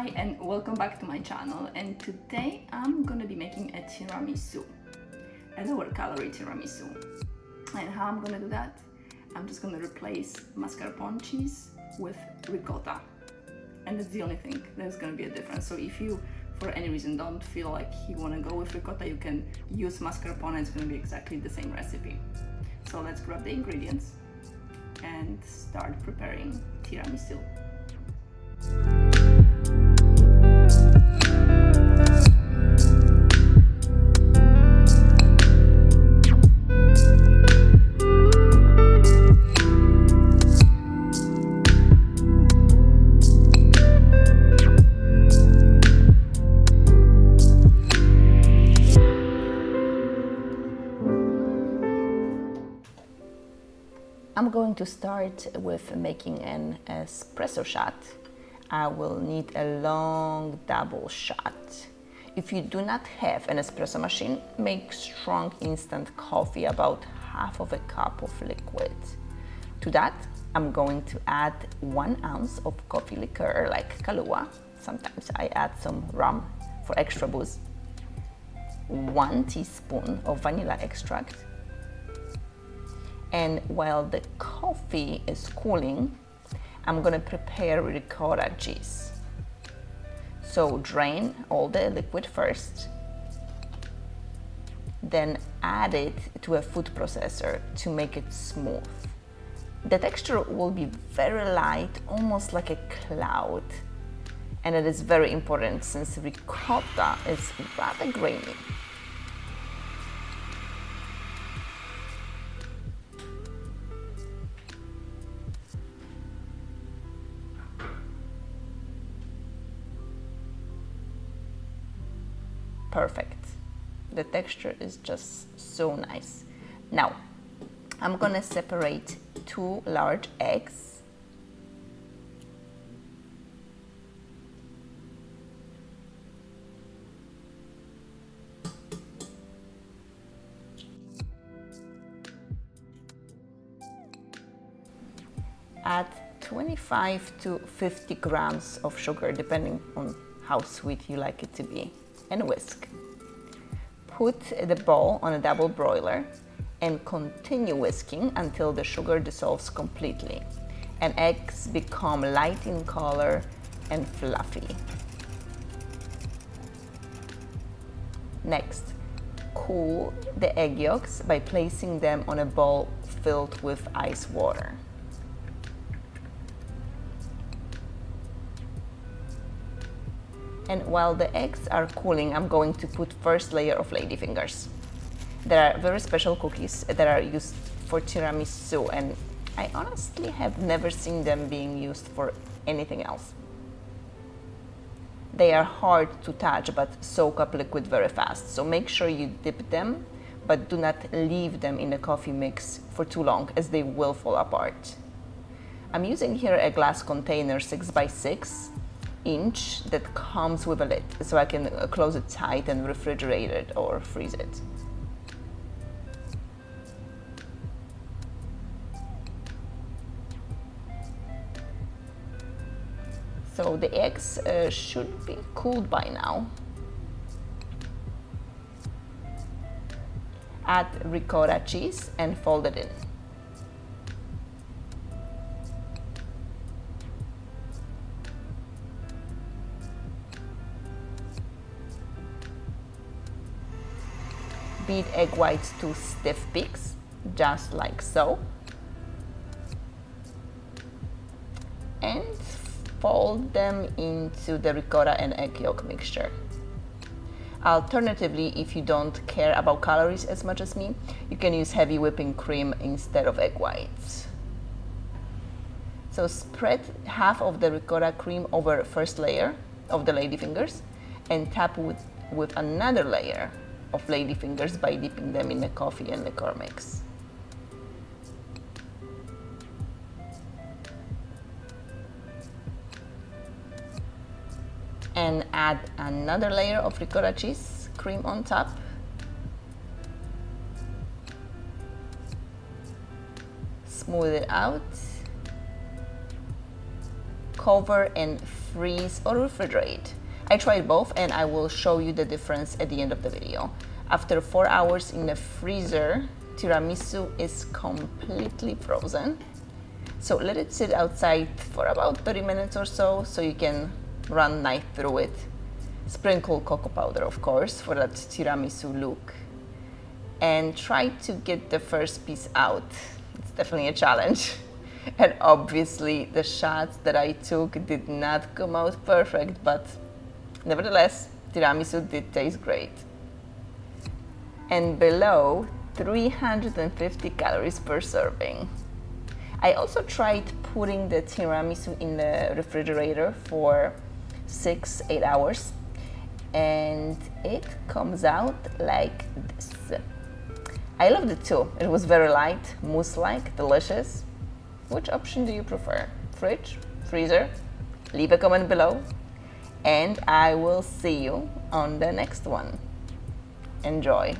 Hi and welcome back to my channel, and today I'm gonna be making a tiramisu, a lower calorie tiramisu. And how I'm gonna do that? I'm just gonna replace mascarpone cheese with ricotta, and that's the only thing. There's gonna be a difference. So if you for any reason don't feel like you want to go with ricotta, you can use mascarpone. It's gonna be exactly the same recipe. So let's grab the ingredients and start preparing tiramisu. I'm going to start with making an espresso shot. I will need a long double shot. If you do not have an espresso machine, make strong instant coffee, about half of a cup of liquid. To that, I'm going to add 1 ounce of coffee liqueur like Kahlua. Sometimes I add some rum for extra booze. 1 teaspoon of vanilla extract. And while the coffee is cooling, I'm gonna prepare ricotta cheese. So drain all the liquid first, then add it to a food processor to make it smooth. The texture will be very light, almost like a cloud. And it is very important since ricotta is rather grainy. Perfect. The texture is just so nice. Now, I'm gonna separate 2 large eggs. Add 25 to 50 grams of sugar, depending on how sweet you like it to be, and whisk. Put the bowl on a double broiler and continue whisking until the sugar dissolves completely and eggs become light in color and fluffy. Next, cool the egg yolks by placing them on a bowl filled with ice water. And while the eggs are cooling, I'm going to put first layer of ladyfingers. There are very special cookies that are used for tiramisu, and I honestly have never seen them being used for anything else. They are hard to touch but soak up liquid very fast, so make sure you dip them, but do not leave them in the coffee mix for too long as they will fall apart. I'm using here a glass container 6 by 6 inch that comes with a lid, so I can close it tight and refrigerate it or freeze it. So the eggs should be cooled by now. Add ricotta cheese and fold it in. Beat egg whites to stiff peaks, just like so. And fold them into the ricotta and egg yolk mixture. Alternatively, if you don't care about calories as much as me, you can use heavy whipping cream instead of egg whites. So spread half of the ricotta cream over first layer of the ladyfingers and tap with another layer of ladyfingers by dipping them in the coffee and liqueur mix. And add another layer of ricotta cheese cream on top. Smooth it out cover and freeze or refrigerate. I tried both and I will show you the difference at the end of the video. After 4 hours in the freezer, tiramisu is completely frozen. So let it sit outside for about 30 minutes or so you can run knife through it. Sprinkle cocoa powder, of course, for that tiramisu look. And try to get the first piece out. It's definitely a challenge. And obviously the shots that I took did not come out perfect, but nevertheless, tiramisu did taste great. And below, 350 calories per serving. I also tried putting the tiramisu in the refrigerator for 6-8 hours, and it comes out like this. I loved it too. It was very light, mousse-like, delicious. Which option do you prefer? Fridge? Freezer? Leave a comment below, and I will see you on the next one. Enjoy.